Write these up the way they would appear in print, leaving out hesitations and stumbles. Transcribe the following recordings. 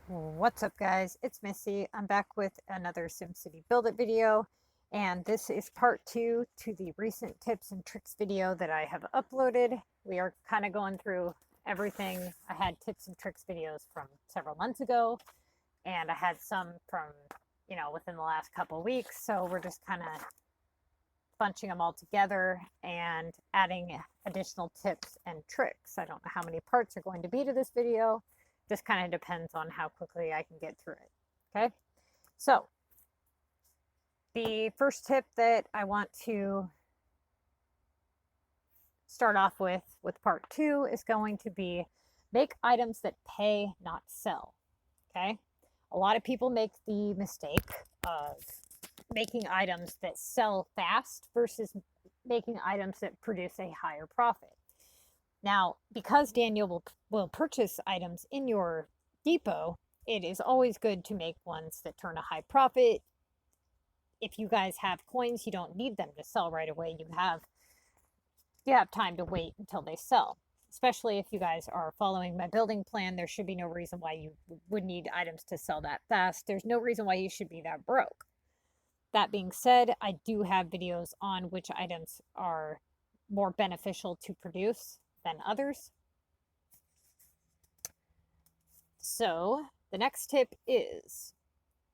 What's up, guys? It's Missy. I'm back with another SimCity Build It video, and this is part 2 to the recent tips and tricks video that I have uploaded. We are kind of going through everything. I had tips and tricks videos from several months ago, and I had some from, within the last couple weeks, so we're just kind of bunching them all together and adding additional tips and tricks. I don't know how many parts are going to be to this video. Just kind of depends on how quickly I can get through it. Okay, so the first tip that I want to start off with part 2 is going to be make items that pay, not sell. Okay, a lot of people make the mistake of making items that sell fast versus making items that produce a higher profit. Now, because Daniel will purchase items in your depot, it is always good to make ones that turn a high profit. If you guys have coins, you don't need them to sell right away. You have time to wait until they sell. Especially if you guys are following my building plan, there should be no reason why you would need items to sell that fast. There's no reason why you should be that broke. That being said, I do have videos on which items are more beneficial to produce than others. So the next tip is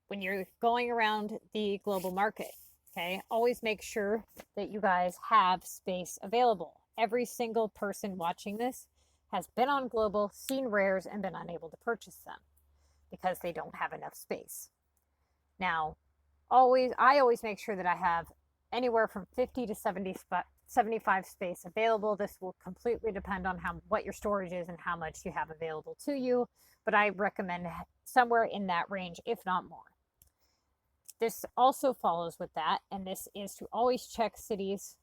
when you're going around the global market, okay, always make sure that you guys have space available. Every single person watching this has been on global, seen rares, and been unable to purchase them because they don't have enough space. Now, I always make sure that I have anywhere from 50 to 75 space available. This will completely depend on what your storage is and how much you have available to you, but I recommend somewhere in that range, if not more. This also follows with that, and this is to always check cities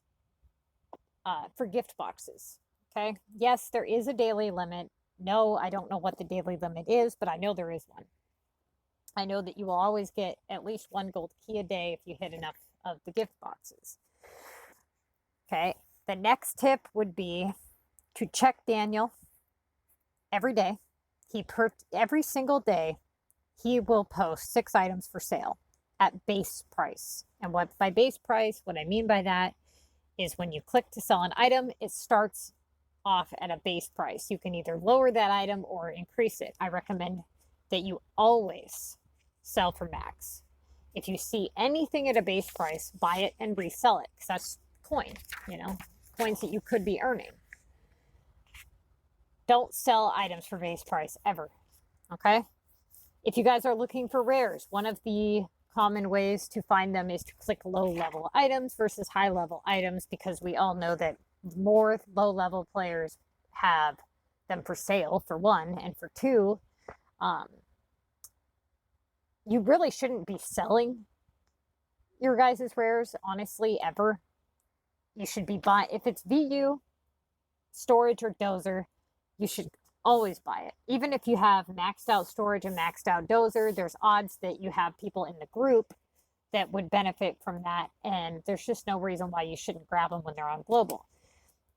for gift boxes. Okay, yes, there is a daily limit. No, I don't know what the daily limit is, but I know there is one. I know that you will always get at least one gold key a day if you hit enough of the gift boxes. Okay, the next tip would be to check Daniel every day. Every single day, he will post 6 items for sale at base price. And what by base price, what I mean by that is when you click to sell an item, it starts off at a base price. You can either lower that item or increase it. I recommend that you always sell for max. If you see anything at a base price, buy it and resell it, because that's coin, coins that you could be earning. Don't sell items for base price ever. Okay, if you guys are looking for rares, one of the common ways to find them is to click low level items versus high level items, because we all know that more low level players have them for sale, for one, and for two, you really shouldn't be selling your guys' rares, honestly, ever. You should be buying, if it's VU, storage, or dozer, you should always buy it. Even if you have maxed out storage and maxed out dozer, there's odds that you have people in the group that would benefit from that, and there's just no reason why you shouldn't grab them when they're on global.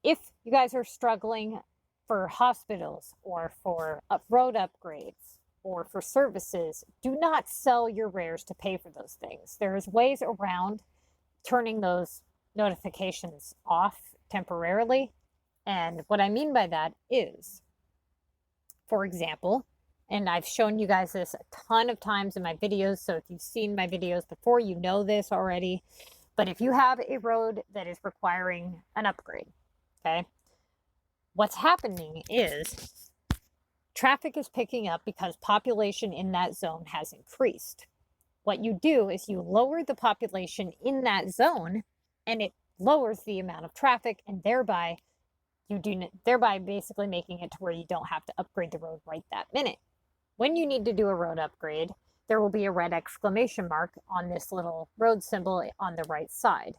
If you guys are struggling for hospitals or for road upgrades or for services, do not sell your rares to pay for those things. There's ways around turning those notifications off temporarily. And what I mean by that is, for example, and I've shown you guys this a ton of times in my videos, so if you've seen my videos before, you know this already, but if you have a road that is requiring an upgrade, okay, what's happening is traffic is picking up because population in that zone has increased. What you do is you lower the population in that zone, and it lowers the amount of traffic, and thereby basically making it to where you don't have to upgrade the road right that minute. When you need to do a road upgrade, there will be a red exclamation mark on this little road symbol on the right side.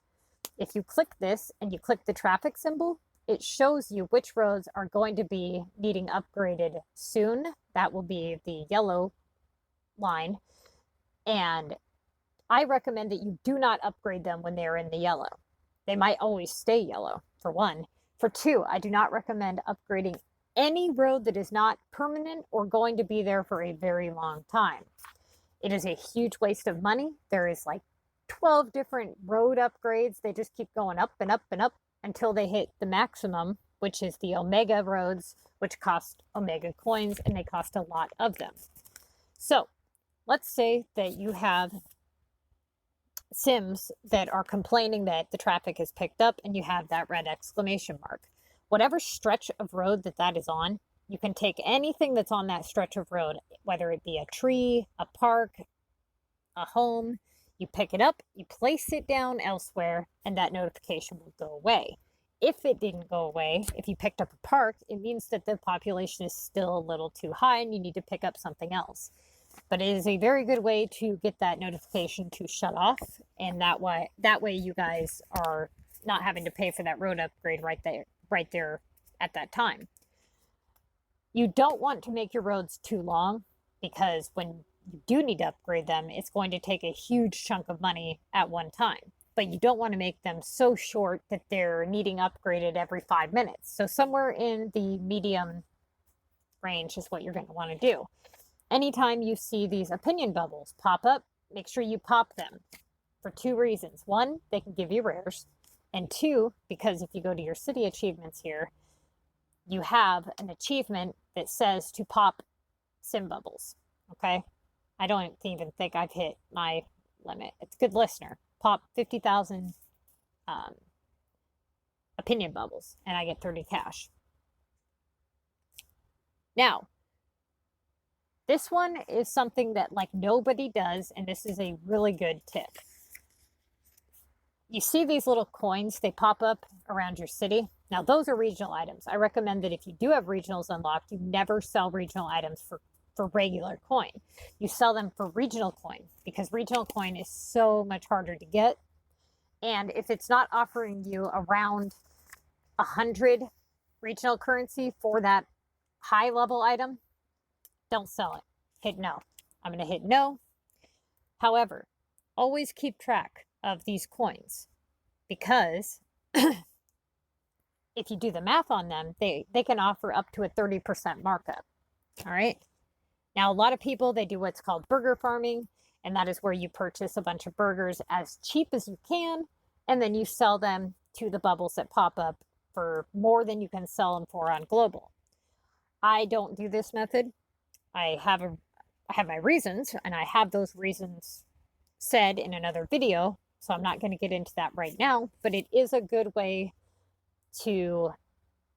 If you click this and you click the traffic symbol, it shows you which roads are going to be needing upgraded soon. That will be the yellow line. And I recommend that you do not upgrade them when they're in the yellow. They might always stay yellow, for one. For two, I do not recommend upgrading any road that is not permanent or going to be there for a very long time. It is a huge waste of money. There is like 12 different road upgrades. They just keep going up and up and up until they hit the maximum, which is the Omega roads, which cost Omega coins, and they cost a lot of them. So let's say that you have Sims that are complaining that the traffic is picked up and you have that red exclamation mark. Whatever stretch of road that is on, you can take anything that's on that stretch of road, whether it be a tree, a park, a home, you pick it up, you place it down elsewhere, and that notification will go away. If it didn't go away, if you picked up a park, it means that the population is still a little too high and you need to pick up something else. But it is a very good way to get that notification to shut off, and that way you guys are not having to pay for that road upgrade right there at that time. You don't want to make your roads too long, because when you do need to upgrade them, it's going to take a huge chunk of money at one time. But you don't want to make them so short that they're needing upgraded every 5 minutes. So somewhere in the medium range is what you're going to want to do. Anytime you see these opinion bubbles pop up, make sure you pop them for 2 reasons. 1, they can give you rares. And 2, because if you go to your city achievements here, you have an achievement that says to pop sim bubbles. Okay? I don't even think I've hit my limit. It's good listener. Pop 50,000 opinion bubbles and I get 30 cash. Now, this one is something that like nobody does, and this is a really good tip. You see these little coins, they pop up around your city. Now, those are regional items. I recommend that if you do have regionals unlocked, you never sell regional items for regular coin. You sell them for regional coin, because regional coin is so much harder to get. And if it's not offering you around 100 regional currency for that high level item, don't sell it. Hit no. I'm going to hit no. However, always keep track of these coins, because if you do the math on them, they can offer up to a 30% markup. All right. Now, a lot of people, they do what's called burger farming, and that is where you purchase a bunch of burgers as cheap as you can, and then you sell them to the bubbles that pop up for more than you can sell them for on global. I don't do this method. I have my reasons, and I have those reasons said in another video, so I'm not going to get into that right now, but it is a good way to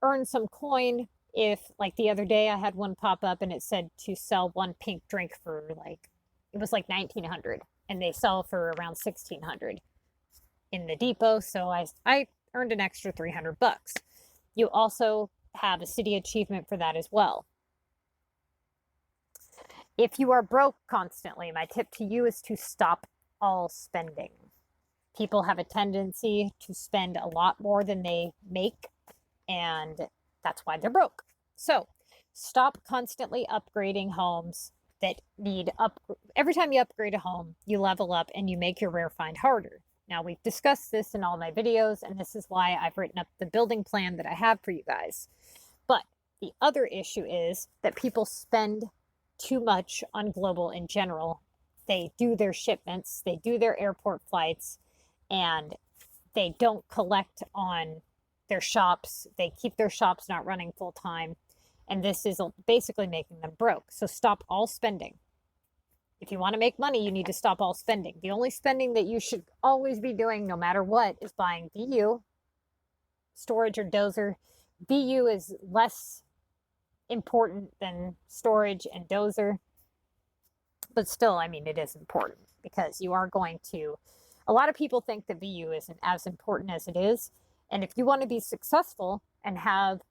earn some coin. If, like the other day, I had one pop up and it said to sell 1 pink drink for it was like 1,900, and they sell for around 1,600 in the depot. So I earned an extra 300 bucks. You also have a city achievement for that as well. If you are broke constantly, my tip to you is to stop all spending. People have a tendency to spend a lot more than they make, and that's why they're broke. So stop constantly upgrading homes that need every time you upgrade a home, you level up and you make your rare find harder. Now, we've discussed this in all my videos, and this is why I've written up the building plan that I have for you guys. But the other issue is that people spend too much on global in general. They do their shipments, they do their airport flights, and they don't collect on their shops. They keep their shops not running full time, and this is basically making them broke. So stop all spending. If you want to make money, you need to stop all spending. The only spending that you should always be doing, no matter what, is buying VU, storage, or dozer. VU is less important than storage and dozer, but still, I mean, it is important, because you are going to, a lot of people think that VU isn't as important as it is. And if you want to be successful and have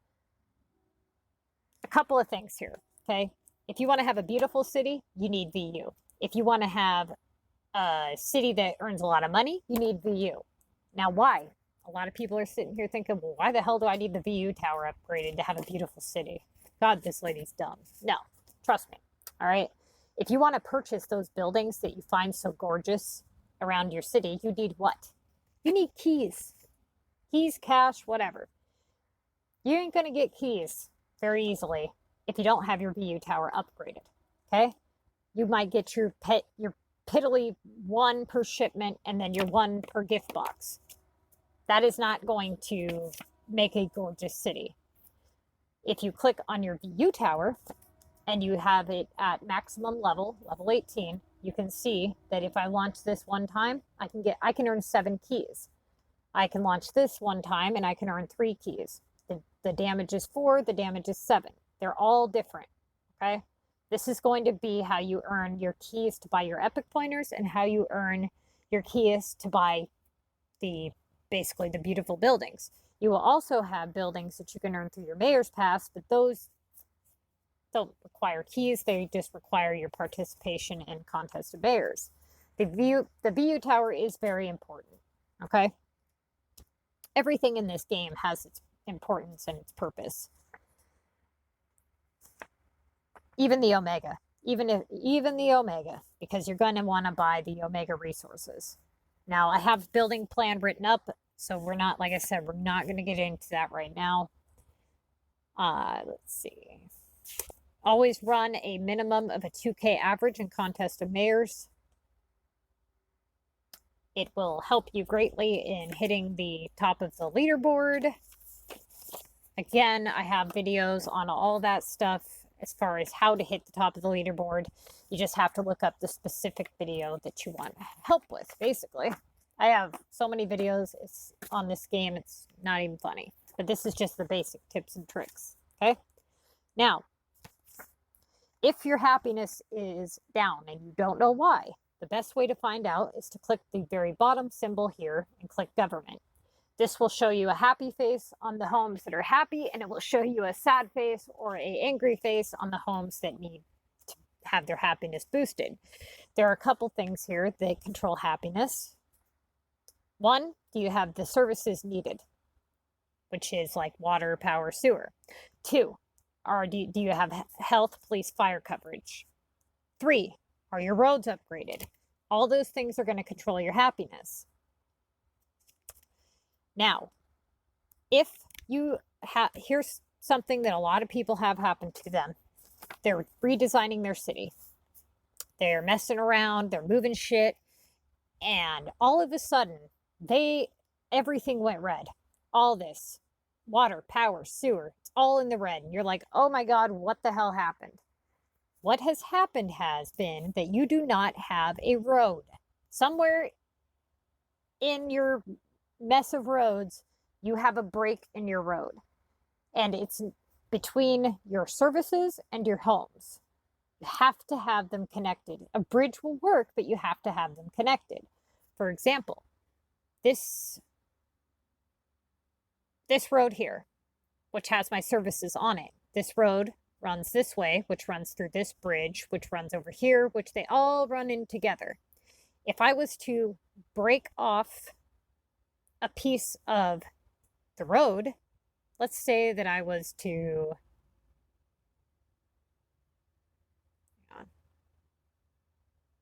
a couple of things here, okay? If you want to have a beautiful city, you need VU. If you want to have a city that earns a lot of money, you need VU. Now, why? A lot of people are sitting here thinking, well, why the hell do I need the VU tower upgraded to have a beautiful city? God, this lady's dumb. No, trust me. All right. If you want to purchase those buildings that you find so gorgeous around your city, you need what? You need keys. Keys, cash, whatever. You ain't going to get keys very easily if you don't have your VU tower upgraded. Okay? You might get your piddly 1 per shipment and then your 1 per gift box. That is not going to make a gorgeous city. If you click on your VU tower and you have it at maximum level, level 18, you can see that if I launch this one time, I can earn 7 keys. I can launch this one time and I can earn 3 keys. The damage is 4, the damage is 7. They're all different, okay? This is going to be how you earn your keys to buy your epic pointers and how you earn your keys to buy basically the beautiful buildings. You will also have buildings that you can earn through your mayor's pass, but those don't require keys. They just require your participation in Contest of Mayors. The VU tower is very important, okay? Everything in this game has its importance and its purpose. Even the Omega. Even the Omega, because you're going to want to buy the Omega resources. Now, I have building plan written up, so we're not, like I said, we're not going to get into that right now. Let's see. Always run a minimum of a 2K average in Contest of Mayors. It will help you greatly in hitting the top of the leaderboard. Again, I have videos on all that stuff as far as how to hit the top of the leaderboard. You just have to look up the specific video that you want help with, basically. I have so many videos on this game, it's not even funny. But this is just the basic tips and tricks, okay? Now, if your happiness is down and you don't know why, the best way to find out is to click the very bottom symbol here and click government. This will show you a happy face on the homes that are happy, and it will show you a sad face or an angry face on the homes that need to have their happiness boosted. There are a couple things here that control happiness. 1, do you have the services needed, which is like water, power, sewer. 2, do you have health, police, fire coverage. 3, are your roads upgraded? All those things are going to control your happiness. Now, if you here's something that a lot of people have happened to them. They're redesigning their city. They're messing around, they're moving shit, and all of a sudden, everything went red. All this, water, power, sewer, it's all in the red. And you're like, oh my God, what the hell happened? What has happened has been that you do not have a road. Somewhere in your mess of roads, you have a break in your road. And it's between your services and your homes. You have to have them connected. A bridge will work, but you have to have them connected. For example, this road here, which has my services on it. This road runs this way, which runs through this bridge, which runs over here, which they all run in together. If I was to break off a piece of the road, let's say that I was to, hang on,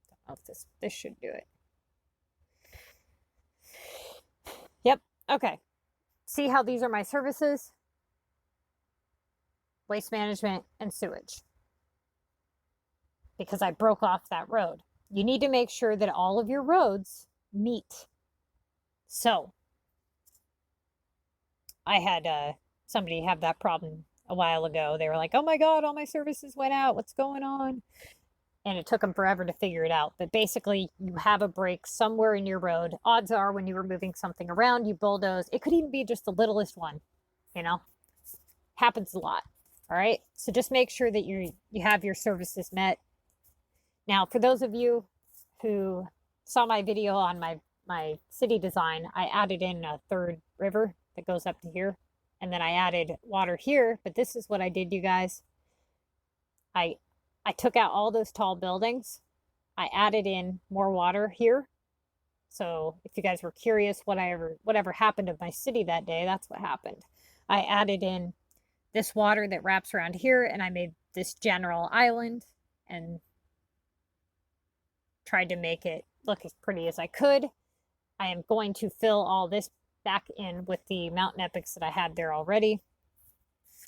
don't know if this should do it. Yep, okay. See how these are my services? Waste management and sewage. Because I broke off that road. You need to make sure that all of your roads meet. So, I had somebody have that problem a while ago. They were like, oh my God, all my services went out. What's going on? And it took them forever to figure it out. But basically, you have a break somewhere in your road. Odds are when you were moving something around, you bulldoze. It could even be just the littlest one, you know? Happens a lot, all right? So just make sure that you have your services met. Now, for those of you who saw my video on my city design, I added in a 3rd river that goes up to here. And then I added water here. But this is what I did, you guys. I took out all those tall buildings. I added in more water here. So if you guys were curious whatever happened to my city that day, that's what happened. I added in this water that wraps around here, and I made this general island and tried to make it look as pretty as I could. I am going to fill all this back in with the mountain epics that I had there already.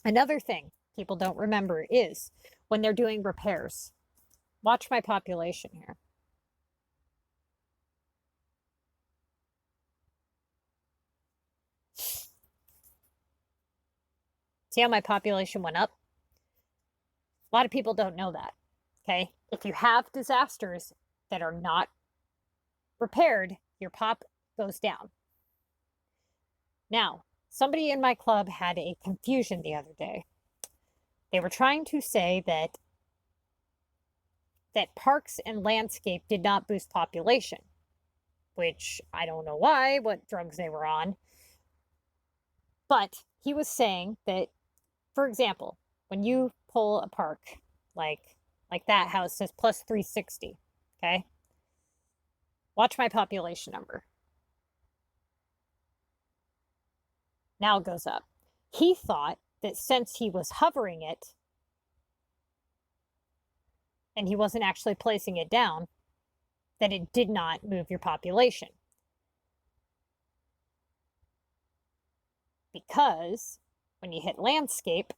Another thing, people don't remember is when they're doing repairs. Watch my population here. See how my population went up? A lot of people don't know that, okay? If you have disasters that are not repaired, your pop goes down. Now, somebody in my club had a confusion the other day. They were trying to say that parks and landscape did not boost population, which I don't know why, what drugs they were on. But he was saying that, for example, when you pull a park, like that house says plus 360, okay? Watch my population number. Now it goes up. He thought that since he was hovering it, and he wasn't actually placing it down, that it did not move your population. Because when you hit landscape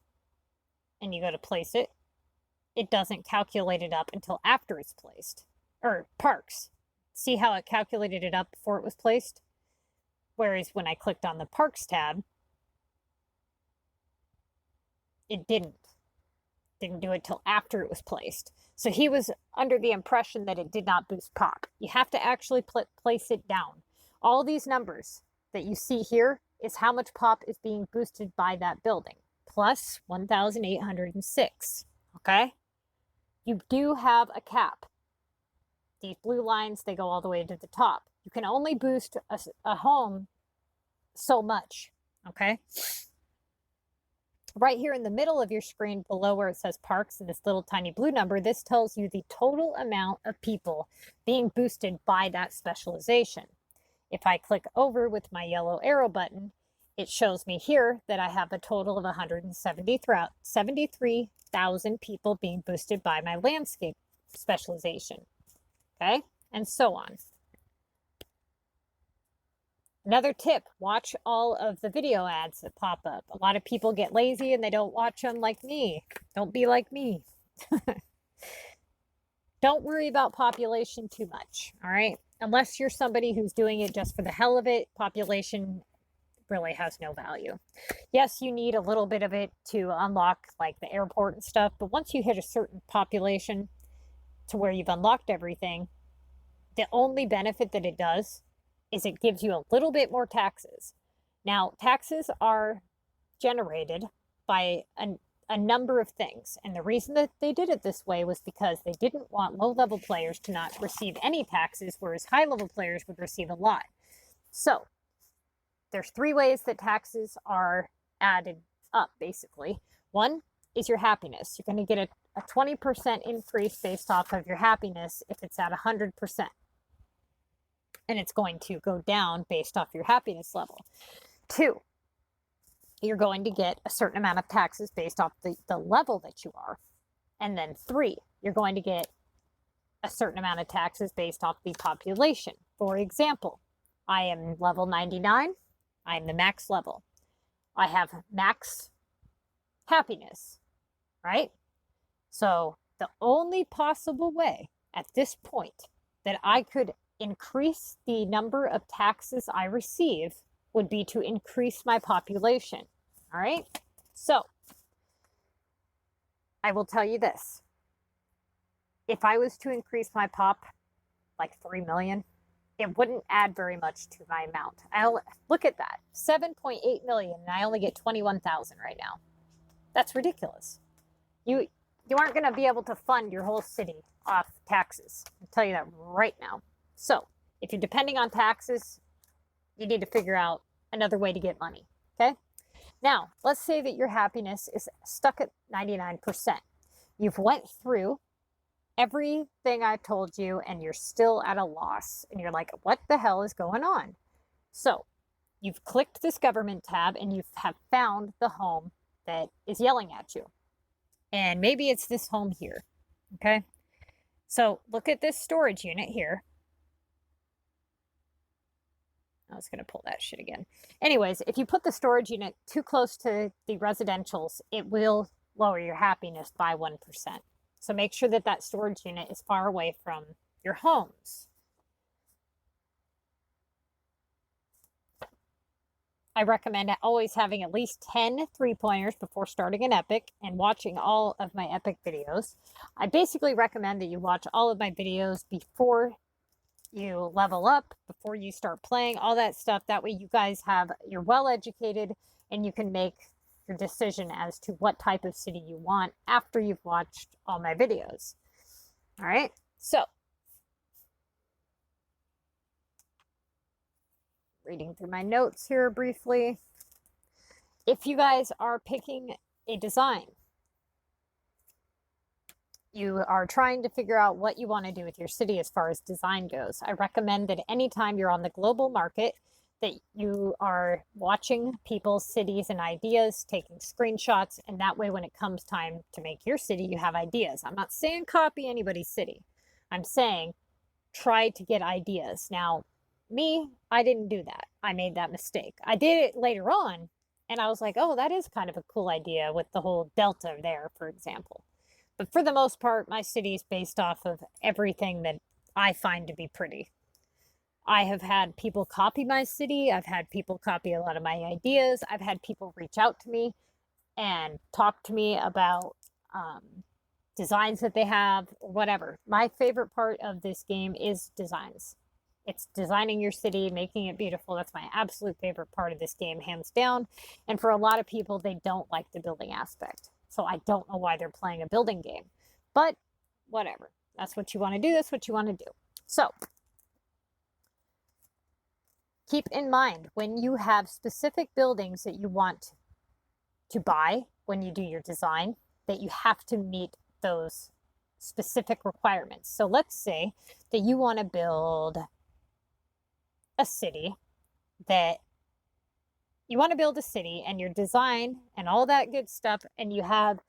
and you go to place it, it doesn't calculate it up until after it's placed. Or parks. See how it calculated it up before it was placed? Whereas when I clicked on the parks tab, it didn't do it till after it was placed. So he was under the impression that it did not boost pop. You have to actually place it down. All these numbers that you see here is how much pop is being boosted by that building. Plus 1,806, okay? You do have a cap. These blue lines, they go all the way to the top. You can only boost a home so much, okay? Right here in the middle of your screen below where it says parks and this little tiny blue number, this tells you the total amount of people being boosted by that specialization. If I click over with my yellow arrow button, it shows me here that I have a total of 173,000 people being boosted by my landscape specialization. Okay, and so on. Another tip, watch all of the video ads that pop up. A lot of people get lazy and they don't watch them like me. Don't be like me. Don't worry about population too much, all right? Unless you're somebody who's doing it just for the hell of it, population really has no value. Yes, you need a little bit of it to unlock like the airport and stuff, but once you hit a certain population to where you've unlocked everything, the only benefit that it does is it gives you a little bit more taxes. Now, taxes are generated by a number of things. And the reason that they did it this way was because they didn't want low-level players to not receive any taxes, whereas high-level players would receive a lot. So, there's 3 ways that taxes are added up, basically. One is your happiness. You're going to get a 20% increase based off of your happiness if it's at 100%. And it's going to go down based off your happiness level. 2, you're going to get a certain amount of taxes based off the level that you are. And then 3, you're going to get a certain amount of taxes based off the population. For example, I am level 99. I'm the max level. I have max happiness, right? So the only possible way at this point that I could increase the number of taxes I receive would be to increase my population. All right. So I will tell you this. If I was to increase my pop like 3 million, it wouldn't add very much to my amount. Look at that. 7.8 million and I only get 21,000 right now. That's ridiculous. You aren't going to be able to fund your whole city off taxes. I'll tell you that right now. So, if you're depending on taxes, you need to figure out another way to get money, okay? Now, let's say that your happiness is stuck at 99%. You've went through everything I told you and you're still at a loss. And you're like, what the hell is going on? So, you've clicked this government tab and you have found the home that is yelling at you. And maybe it's this home here, okay? So, look at this storage unit here. I was going to pull that shit again. Anyways, if you put the storage unit too close to the residentials, it will lower your happiness by 1%. So make sure that that storage unit is far away from your homes. I recommend always having at least 10 3-pointers before starting an epic and watching all of my epic videos. I basically recommend that you watch all of my videos before you level up, before you start playing, all that stuff. That way you guys you're well educated and you can make your decision as to what type of city you want after you've watched all my videos. All right, so reading through my notes here briefly. If you guys are picking a design, you are trying to figure out what you want to do with your city as far as design goes, I recommend that anytime you're on the global market, that you are watching people's cities and ideas, taking screenshots, and that way when it comes time to make your city, you have ideas. I'm not saying copy anybody's city. I'm saying try to get ideas. Now, me, I didn't do that. I made that mistake. I did it later on, and I was like, oh, that is kind of a cool idea with the whole delta there, for example. But for the most part, my city is based off of everything that I find to be pretty. I have had people copy my city. I've had people copy a lot of my ideas. I've had people reach out to me and talk to me about designs that they have, or whatever. My favorite part of this game is designs. It's designing your city, making it beautiful. That's my absolute favorite part of this game, hands down. And for a lot of people, they don't like the building aspect. So I don't know why they're playing a building game. But whatever. That's what you want to do. That's what you want to do. So keep in mind, when you have specific buildings that you want to buy when you do your design, that you have to meet those specific requirements. So let's say that you want to build a city and your design and all that good stuff, and you have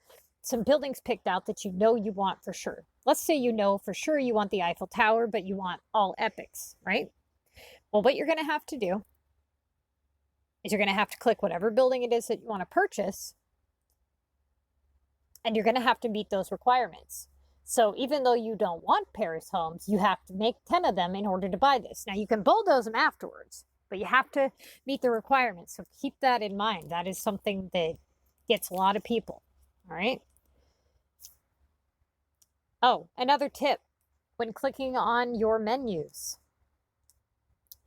some buildings picked out that you know you want for sure. Let's say you know for sure you want the Eiffel Tower, but you want all epics, right? Well, what you're going to have to do is you're going to have to click whatever building it is that you want to purchase, and you're going to have to meet those requirements. So even though you don't want Paris homes, you have to make 10 of them in order to buy this. Now, you can bulldoze them afterwards, but you have to meet the requirements. So keep that in mind. That is something that gets a lot of people. All right. Oh, another tip. When clicking on your menus,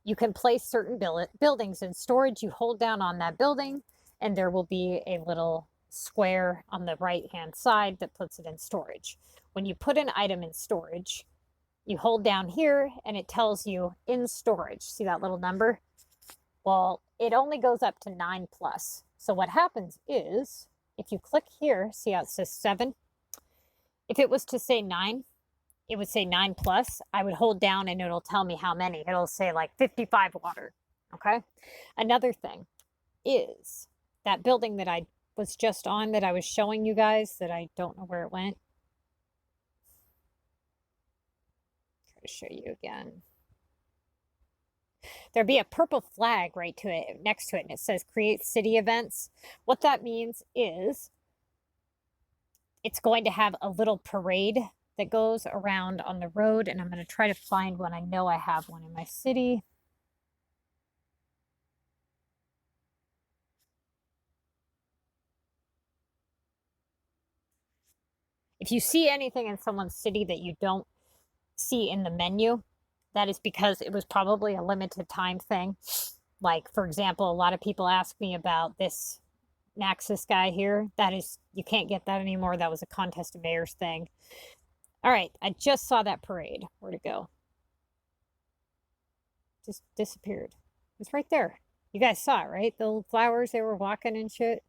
you can place certain buildings in storage. You hold down on that building, and there will be a little square on the right-hand side that puts it in storage. When you put an item in storage, you hold down here, and it tells you in storage. See that little number? Well, it only goes up to 9+. So what happens is, if you click here, see how it says 7? If it was to say 9, it would say 9+. I would hold down and it'll tell me how many. It'll say like 55 water. Okay. Another thing is that building that I was just on, that I was showing you guys, that I don't know where it went. Try to show you again. There'd be a purple flag right to it, next to it, and it says create city events. What that means is it's going to have a little parade that goes around on the road, and I'm going to try to find one. I know I have one in my city. If you see anything in someone's city that you don't see in the menu, that is because it was probably a limited time thing. Like, for example, a lot of people ask me about this Naxos guy here. That is, you can't get that anymore. That was a contest of mayors thing. All right, I just saw that parade. Where'd it go? Just disappeared. It's right there. You guys saw it, right? The little flowers, they were walking and shit.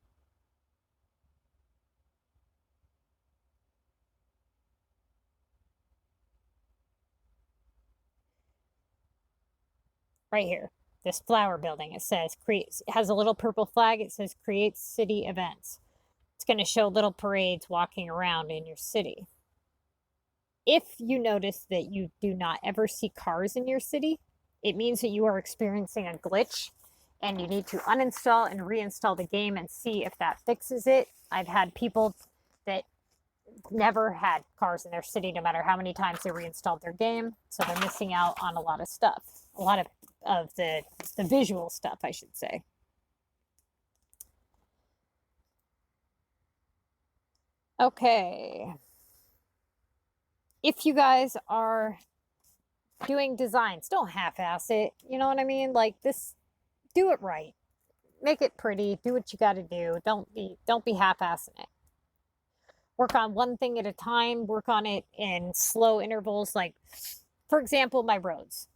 Right here, this flower building, it says create, it has a little purple flag. It says create city events. It's going to show little parades walking around in your city. If you notice that you do not ever see cars in your city, it means that you are experiencing a glitch and you need to uninstall and reinstall the game and see if that fixes it. I've had people that never had cars in their city, no matter how many times they reinstalled their game. So they're missing out on a lot of stuff, a lot of the visual stuff, I should say. Okay. If you guys are doing designs, don't half-ass it. You know what I mean? Like this, do it right. Make it pretty. Do what you got to do. Don't be half-assing it. Work on one thing at a time. Work on it in slow intervals. Like, for example, my roads,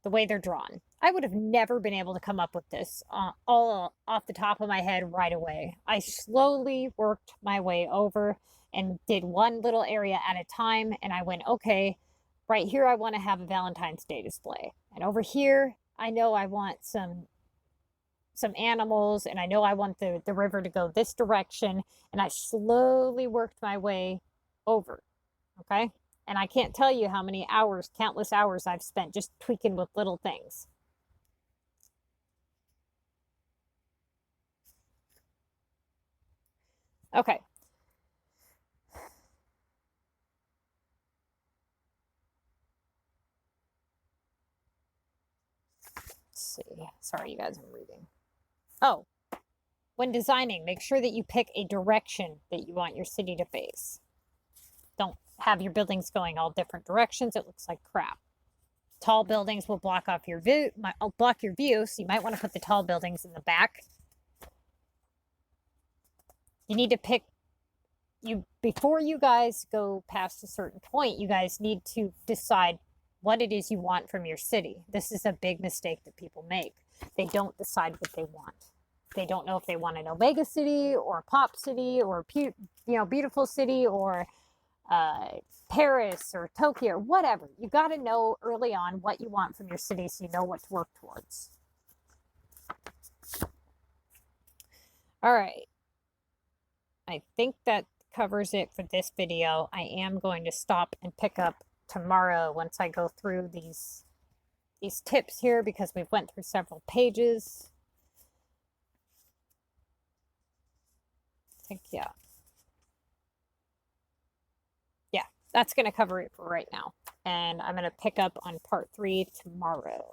the way they're drawn. I would have never been able to come up with this all off the top of my head right away. I slowly worked my way over and did one little area at a time. And I went, okay, right here, I want to have a Valentine's Day display. And over here, I know I want some animals, and I know I want the river to go this direction. And I slowly worked my way over. Okay. And I can't tell you how many hours, countless hours I've spent just tweaking with little things. Okay. Let's see. Sorry, you guys, I'm reading. Oh, when designing, make sure that you pick a direction that you want your city to face. Don't have your buildings going all different directions. It looks like crap. Tall buildings will block off your view, so you might want to put the tall buildings in the back. You need to pick, before you guys go past a certain point, you guys need to decide what it is you want from your city. This is a big mistake that people make. They don't decide what they want. They don't know if they want an Omega city or a pop city or beautiful city or Paris or Tokyo or whatever. You got to know early on what you want from your city so you know what to work towards. All right. I think that covers it for this video. I am going to stop and pick up tomorrow once I go through these tips here, because we've went through several pages. I think, yeah, that's going to cover it for right now. And I'm going to pick up on part 3 tomorrow.